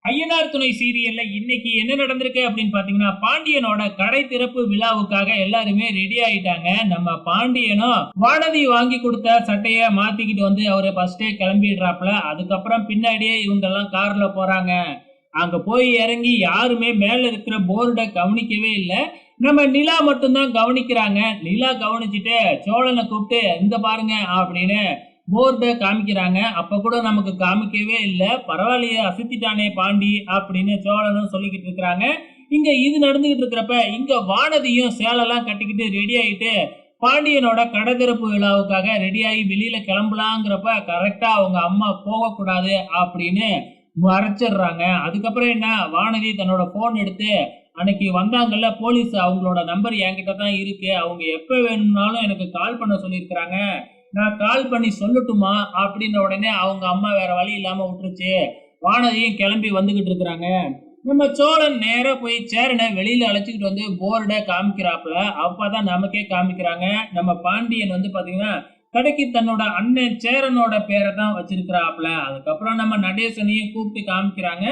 ஐயனார் துணை சீரியல்ல இன்னைக்கு என்ன நடந்திருக்கு அப்படின்னு பாத்தீங்கன்னா, பாண்டியனோட கடை திறப்பு விழாவுக்காக எல்லாருமே ரெடி ஆயிட்டாங்க. நம்ம பாண்டியனும் வானதி வாங்கி கொடுத்த சட்டைய மாத்திக்கிட்டு வந்து அவரு ஃபர்ஸ்டே கிளம்பிடுறாப்ல. அதுக்கப்புறம் பின்னாடியே இவங்க எல்லாம் கார்ல போறாங்க. அங்க போய் இறங்கி யாருமே மேல இருக்கிற போர்ட கவனிக்கவே இல்ல. நம்ம நிலா மட்டும்தான் கவனிக்கிறாங்க. நிலா கவனிச்சுட்டு சோழனை கூப்பிட்டு இங்க பாருங்க அப்படின்னு போர்ட காமிக்கிறாங்க. அப்ப கூட நமக்கு காமிக்கவே இல்ல. பரவாயில்லையே அசத்திட்டானே பாண்டி அப்படின்னு சோழனும் சொல்லிக்கிட்டு இருக்கிறாங்க. இங்க இது நடந்துகிட்டு இருக்கிறப்ப இங்க வானதியும் சேலெல்லாம் கட்டிக்கிட்டு ரெடி ஆயிட்டு பாண்டியனோட கடை திறப்பு விழாவுக்காக ரெடி ஆகி வெளியில கிளம்பலாங்கிறப்ப கரெக்டா அவங்க அம்மா போகக்கூடாது அப்படின்னு மறைச்சிடுறாங்க. அதுக்கப்புறம் என்ன, வானதி தன்னோட போன் எடுத்து அன்னைக்கு வந்தாங்கல்ல போலீஸ், அவங்களோட நம்பர் என்கிட்ட தான் இருக்கு, அவங்க எப்ப வேணும்னாலும் எனக்கு கால் பண்ண சொல்லியிருக்கிறாங்க, நான் கால் பண்ணி சொல்லட்டுமா அப்படின்ற உடனே அவங்க அம்மா வேற வழி இல்லாம விட்டுருச்சு. வானதியும் கிளம்பி வந்துகிட்டு இருக்கிறாங்க. நம்ம சோழன் நேரா போய் சேரனை வெளியில அழைச்சிக்கிட்டு வந்து போர்டை காமிக்கிறாப்புல. அப்பதான் நமக்கே காமிக்கிறாங்க. நம்ம பாண்டியன் வந்து பாத்தீங்கன்னா கடைக்கு தன்னோட அண்ணன் சேரனோட பேரை தான் வச்சிருக்கிறாப்புல. அதுக்கப்புறம் நம்ம நடேசனையும் கூப்பிட்டு காமிக்கிறாங்க.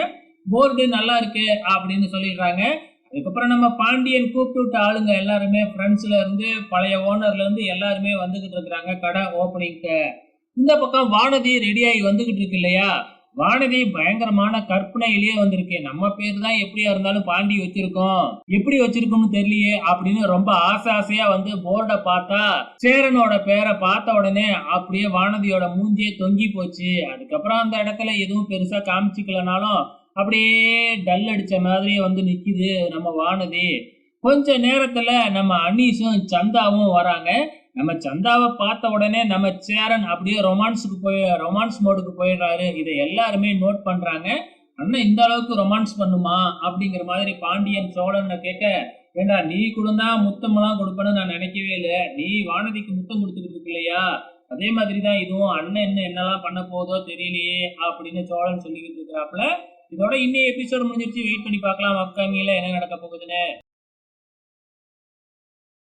போர்டு நல்லா இருக்கு அப்படின்னு சொல்லிடுறாங்க. அதுக்கப்புறம் நம்ம பாண்டியன் கூப்பிட்டு விட்ட ஆளுங்க எல்லாருமே ஃப்ரெண்ட்ஸ்ல இருந்து பழைய ஓனர்ல இருந்து எல்லாருமே வந்துகிட்டு இருக்கிறாங்க கடை ஓப்பனிங்க்கு. இந்த பக்கம் வானதி ரெடி ஆகி வந்துகிட்டு இருக்கு இல்லையா. வானதி பயங்கரமான கற்பனையிலேயே வந்திருக்கு. நம்ம பேர் தான் எப்படியா இருந்தாலும் பாண்டி வச்சிருக்கோம், எப்படி வச்சிருக்கோம்னு தெரியலையே அப்படின்னு ரொம்ப ஆசை ஆசையா வந்து போர்டை பார்த்தா சேரனோட பேரை பார்த்த உடனே அப்படியே வானதியோட மூஞ்சியே தொங்கி போச்சு. அதுக்கப்புறம் அந்த இடத்துல எதுவும் பெருசா காமிச்சுக்கலனாலும் அப்படியே டல் அடிச்ச மாதிரியே வந்து நிக்குது நம்ம வானதி. கொஞ்ச நேரத்துல நம்ம அனீஸும் சந்தாவும் வராங்க. நம்ம சந்தாவை பார்த்த உடனே நம்ம சேரன் அப்படியே ரொமான்ஸ் மோடுக்கு போயிடுறாரு. இதை எல்லாருமே நோட் பண்றாங்க. அண்ணன் இந்த அளவுக்கு ரொமான்ஸ் பண்ணுமா அப்படிங்கிற மாதிரி பாண்டியன் சோழன் கேட்க, ஏண்டா நீ கொடுந்தா முத்தமெல்லாம் கொடுப்பேன்னு நான் நினைக்கவே இல்லை, நீ வானதிக்கு முத்தம் கொடுத்துக்கிட்டு இருக்கு இல்லையா, அதே மாதிரிதான் இதுவும், அண்ணன் இன்னும் என்னெல்லாம் பண்ண போதோ தெரியலையே அப்படின்னு சோழன் சொல்லிக்கிட்டு இருக்கிறாப்புல. இதோட இன்னும் எபிசோடு முடிஞ்சிருச்சு. வெயிட் பண்ணி பார்க்கலாம் அப்கமிங்ல என்ன நடக்க போகுதுன்னு.